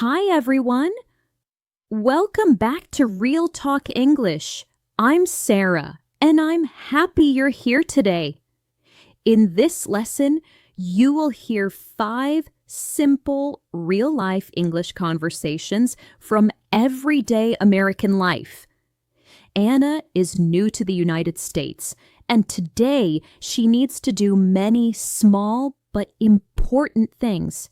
Hi, everyone. Welcome back to Real Talk English. I'm Sarah, and I'm happy you're here today. In this lesson, you will hear 5 simple, real-life English conversations from everyday American life. Anna is new to the United States, and today she needs to do many small but important things.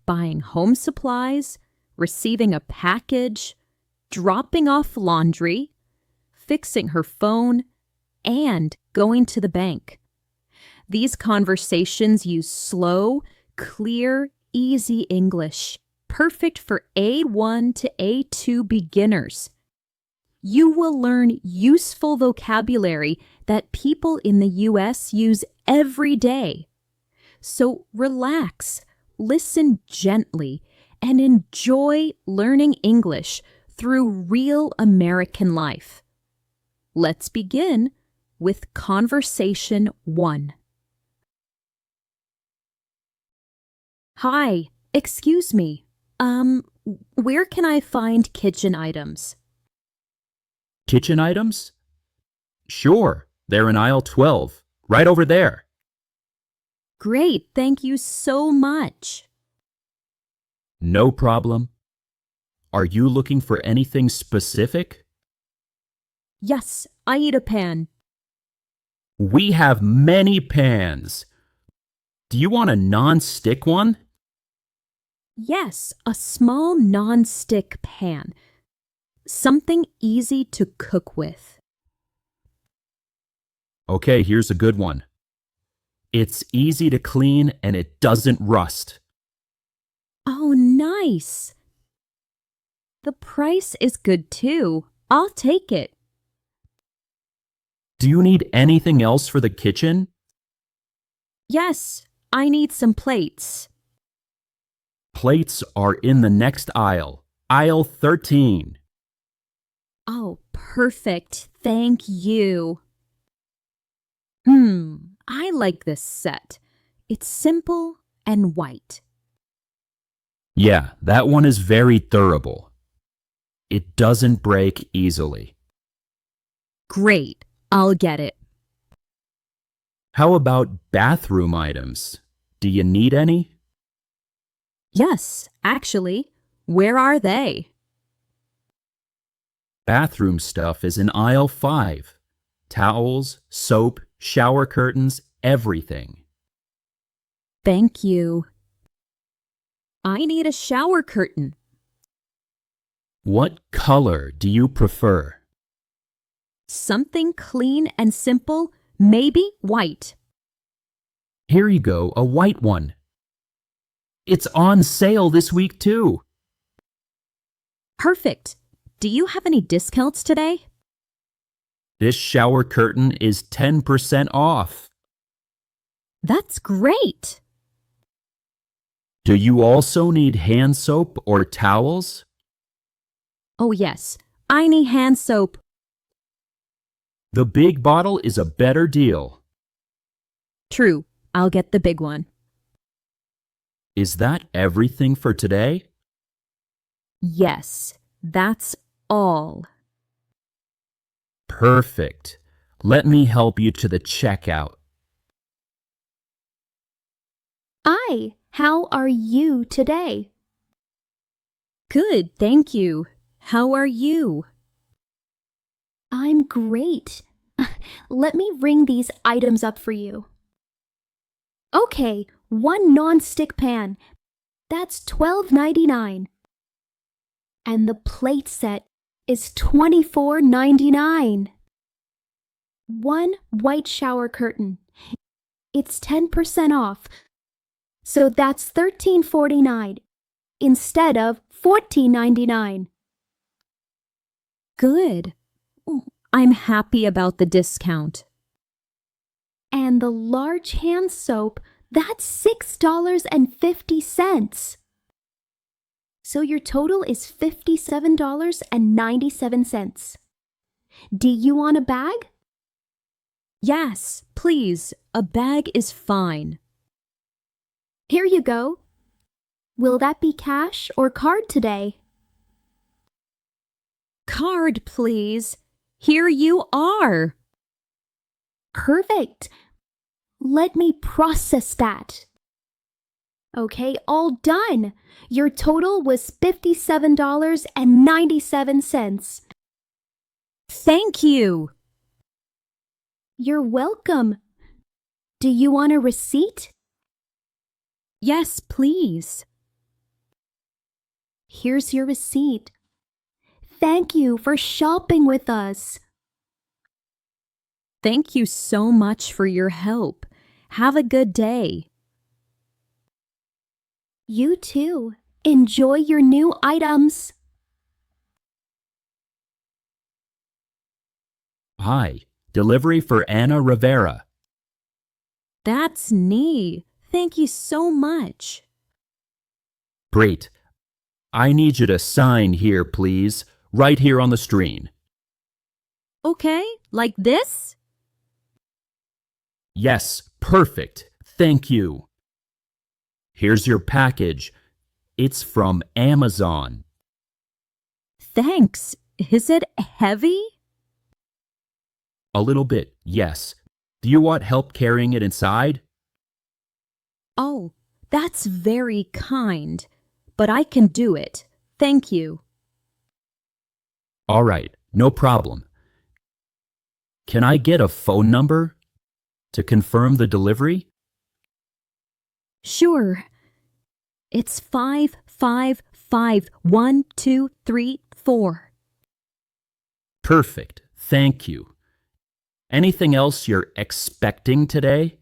Buying home supplies, receiving a package, dropping off laundry, fixing her phone, and going to the bank. These conversations use slow, clear, easy English, perfect for A1 to A2 beginners. You will learn useful vocabulary that people in the U.S. use every day. So relax, listen gently, and enjoy learning English through real American life. Let's begin with Conversation 1. Hi, excuse me. Where can I find kitchen items? Kitchen items? Sure, they're in aisle 12, right over there. Great, thank you so much. No problem. Are you looking for anything specific? Yes, I need a pan. We have many pans. Do you want a non-stick one? Yes, a small non-stick pan. Something easy to cook with. Okay, here's a good one. It's easy to clean and it doesn't rust. Oh, nice. The price is good too. I'll take it. Do you need anything else for the kitchen? Yes, I need some plates. Plates are in the next aisle, aisle 13. Oh, perfect. Thank you. I like this set. It's simple and white. Yeah, that one is very durable. It doesn't break easily. Great. I'll get it. How about bathroom items? Do you need any? Yes, actually. Where are they? Bathroom stuff is in aisle 5. Towels, soap, shower curtains, everything. Thank you. I need a shower curtain. What color do you prefer? Something clean and simple, maybe white. Here you go, a white one. It's on sale this week too. Perfect. Do you have any discounts today? This shower curtain is 10% off. That's great. Do you also need hand soap or towels? Oh, yes. I need hand soap. The big bottle is a better deal. True. I'll get the big one. Is that everything for today? Yes, that's all. Perfect. Let me help you to the checkout. Hi, how are you today? Good, thank you. How are you? I'm great. Let me ring these items up for you. Okay, one non-stick pan. That's $12.99. And the plate set is $24.99. One white shower curtain. It's 10% off. So that's $13.49 instead of $14.99. Good. I'm happy about the discount. And the large hand soap, that's $6.50. So your total is $57.97. Do you want a bag? Yes, please. A bag is fine. Here you go. Will that be cash or card today? Card, please. Here you are. Perfect. Let me process that. Okay, all done. Your total was $57.97. Thank you. You're welcome. Do you want a receipt? Yes, please. Here's your receipt. Thank you for shopping with us. Thank you so much for your help. Have a good day. You too. Enjoy your new items. Hi, delivery for Anna Rivera. That's neat. Thank you so much. Great. I need you to sign here, please, right here on the screen. Okay, like this? Yes, perfect. Thank you. Here's your package. It's from Amazon. Thanks. Is it heavy? A little bit, yes. Do you want help carrying it inside? Oh, that's very kind. But I can do it. Thank you. All right, no problem. Can I get a phone number to confirm the delivery? Sure. It's 5551234. Perfect. Thank you. Anything else you're expecting today?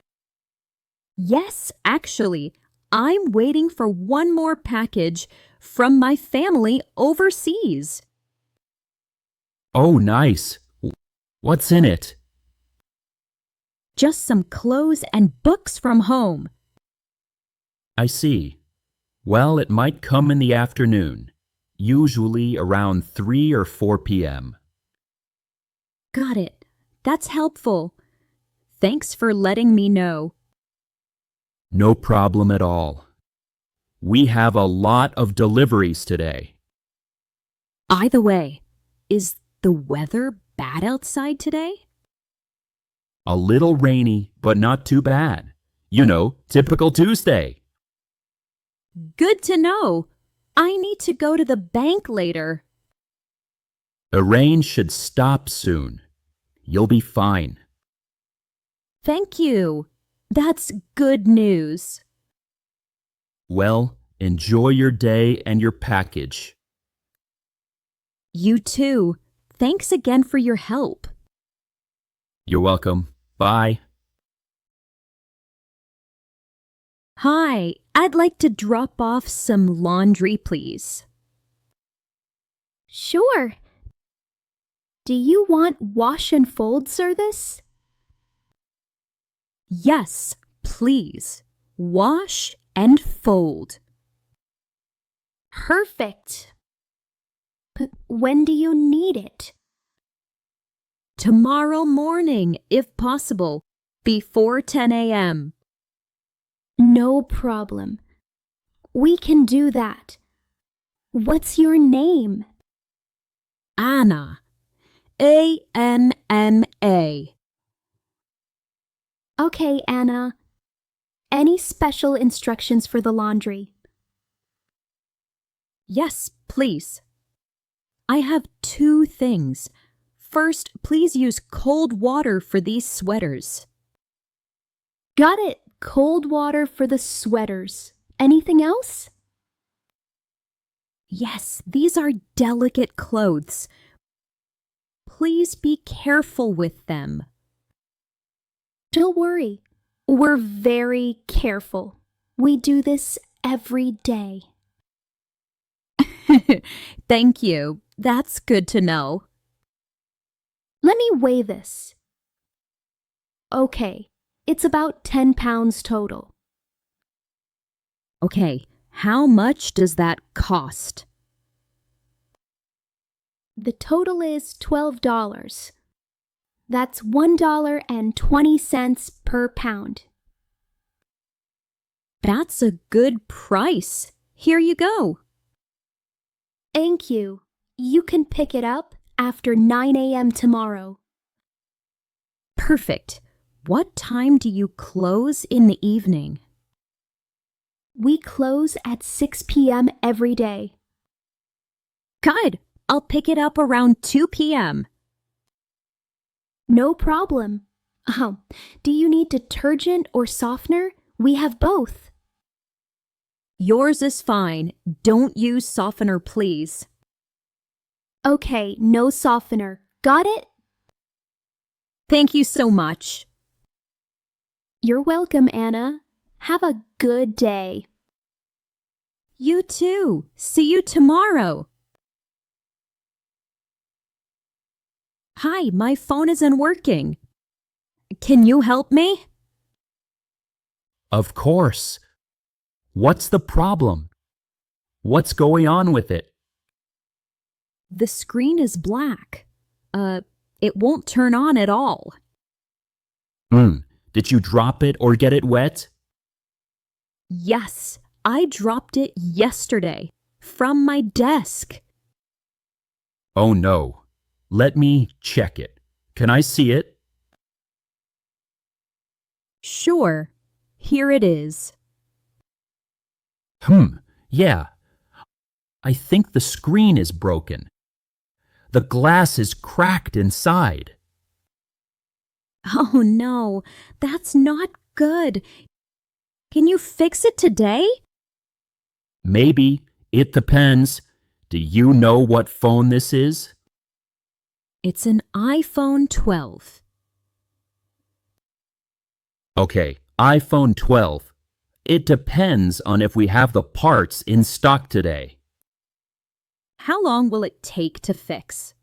Yes, actually, I'm waiting for one more package from my family overseas. Oh, nice. What's in it? Just some clothes and books from home. I see. Well, it might come in the afternoon, usually around 3 or 4 p.m. Got it. That's helpful. Thanks for letting me know. No problem at all. We have a lot of deliveries today. Either way, is the weather bad outside today? A little rainy, but not too bad. You know, typical Tuesday. Good to know. I need to go to the bank later. The rain should stop soon. You'll be fine. Thank you. That's good news. Well, enjoy your day and your package. You too. Thanks again for your help. You're welcome. Bye. Hi, I'd like to drop off some laundry, please. Sure. Do you want wash and fold service? Yes, please. Wash and fold. Perfect. When do you need it? Tomorrow morning, if possible, before 10 a.m. No problem. We can do that. What's your name? Anna. A-N-N-A. Okay, Anna. Any special instructions for the laundry? Yes, please. I have 2 things. First, please use cold water for these sweaters. Got it. Cold water for the sweaters. Anything else? Yes, these are delicate clothes. Please be careful with them. Don't worry. We're very careful. We do this every day. Thank you. That's good to know. Let me weigh this. Okay, it's about 10 pounds total. Okay, how much does that cost? The total is $12. That's $1.20 per pound. That's a good price. Here you go. Thank you. You can pick it up after 9 a.m. tomorrow. Perfect. What time do you close in the evening? We close at 6 p.m. every day. Good. I'll pick it up around 2 p.m. No problem. Do you need detergent or softener? We have both. Yours is fine. Don't use softener, please. Okay, no softener. Got it? Thank you so much. You're welcome, Anna. Have a good day. You too. See you tomorrow. Hi, my phone isn't working. Can you help me? Of course. What's the problem? What's going on with it? The screen is black. It won't turn on at all. Did you drop it or get it wet? Yes, I dropped it yesterday from my desk. Oh no. Let me check it. Can I see it? Sure, here it is. Yeah. I think the screen is broken. The glass is cracked inside. Oh no, that's not good. Can you fix it today? Maybe. It depends. Do you know what phone this is? It's an iPhone 12. Okay, iPhone 12. It depends on if we have the parts in stock today. How long will it take to fix?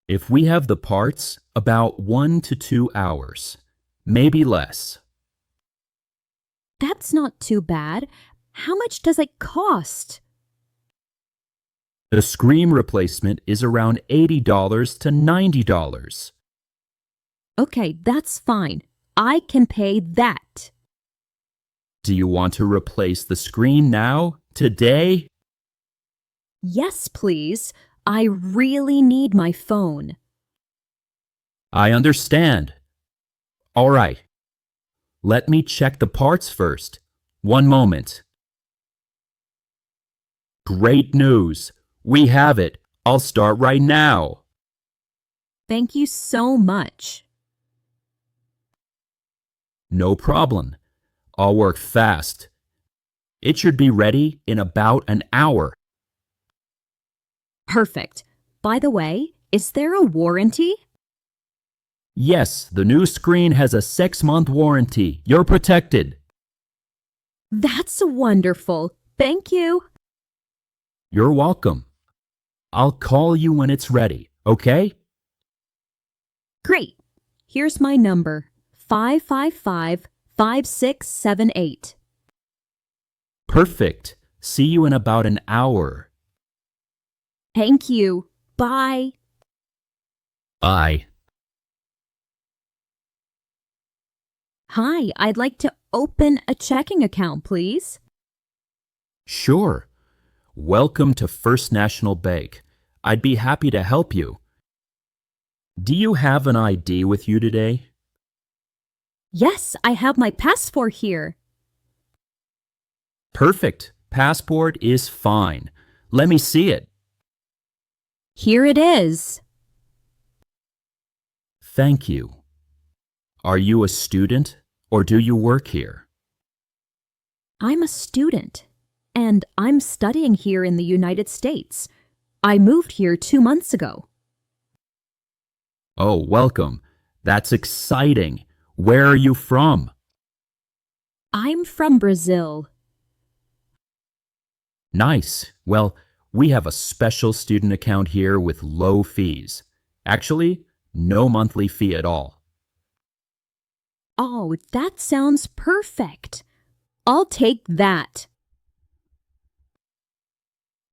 If we have the parts, about 1 to 2 hours. Maybe less. That's not too bad. How much does it cost? The screen replacement is around $80 to $90. Okay, that's fine. I can pay that. Do you want to replace the screen now? Today? Yes, please. I really need my phone. I understand. All right. Let me check the parts first. One moment. Great news. We have it. I'll start right now. Thank you so much. No problem. I'll work fast. It should be ready in about an hour. Perfect. By the way, is there a warranty? Yes, the new screen has a 6-month warranty. You're protected. That's wonderful. Thank you. You're welcome. I'll call you when it's ready, okay? Great. Here's my number, 555-5678. Perfect. See you in about an hour. Thank you. Bye. Bye. Hi, I'd like to open a checking account, please. Sure. Welcome to First National Bank. I'd be happy to help you. Do you have an ID with you today? Yes, I have my passport here. Perfect. Passport is fine. Let me see it. Here it is. Thank you. Are you a student or do you work here? I'm a student, and I'm studying here in the United States. I moved here 2 months ago. Oh, welcome. That's exciting. Where are you from? I'm from Brazil. Nice. Well, we have a special student account here with low fees. Actually, no monthly fee at all. Oh, that sounds perfect. I'll take that.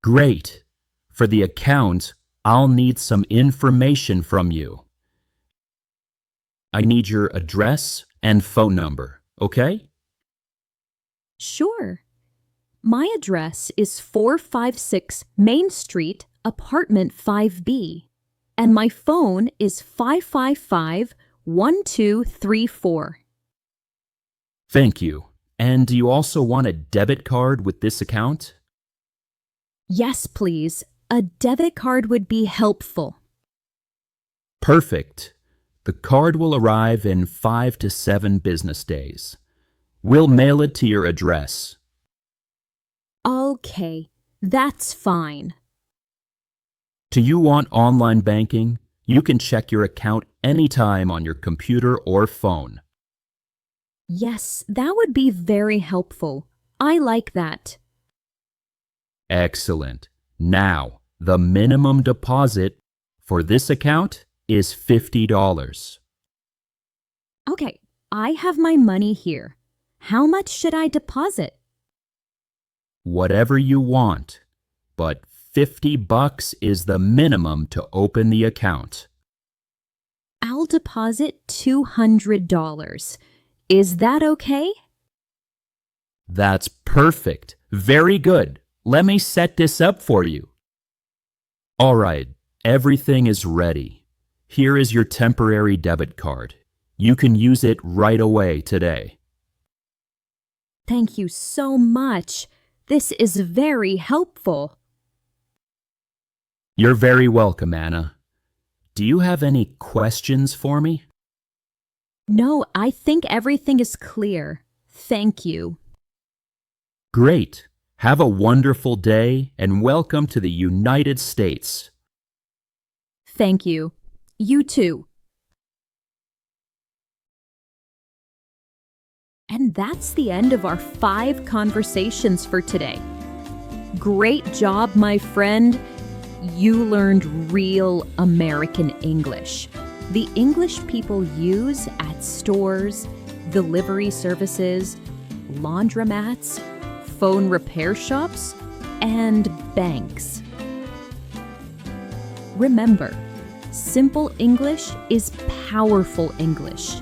Great. For the account, I'll need some information from you. I need your address and phone number, okay? Sure. My address is 456 Main Street, apartment 5B, and my phone is 555-1234. Thank you. And do you also want a debit card with this account? Yes, please. A debit card would be helpful. Perfect. The card will arrive in 5 to 7 business days. We'll mail it to your address. Okay, that's fine. Do you want online banking? You can check your account anytime on your computer or phone. Yes, that would be very helpful. I like that. Excellent. Now, the minimum deposit for this account is $50. Okay, I have my money here. How much should I deposit? Whatever you want, but $50 is the minimum to open the account. I'll deposit $200. Is that okay? That's perfect. Very good. Let me set this up for you. All right, everything is ready. Here is your temporary debit card. You can use it right away today. Thank you so much. This is very helpful. You're very welcome, Anna. Do you have any questions for me? No, I think everything is clear. Thank you. Great. Have a wonderful day and welcome to the United States. Thank you. You too. And that's the end of our 5 conversations for today. Great job, my friend. You learned real American English. The English people use at stores, delivery services, laundromats, phone repair shops, and banks. Remember, simple English is powerful English.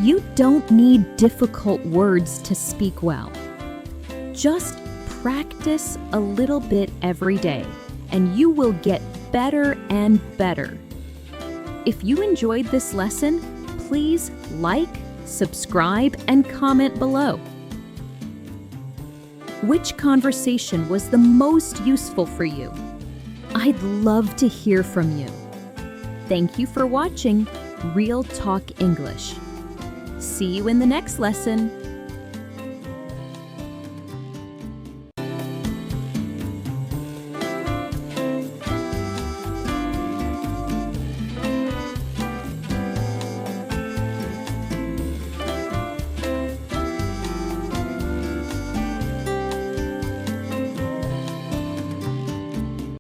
You don't need difficult words to speak well. Just practice a little bit every day, and you will get better and better. If you enjoyed this lesson, please like, subscribe, and comment below. Which conversation was the most useful for you? I'd love to hear from you. Thank you for watching Real Talk English. See you in the next lesson.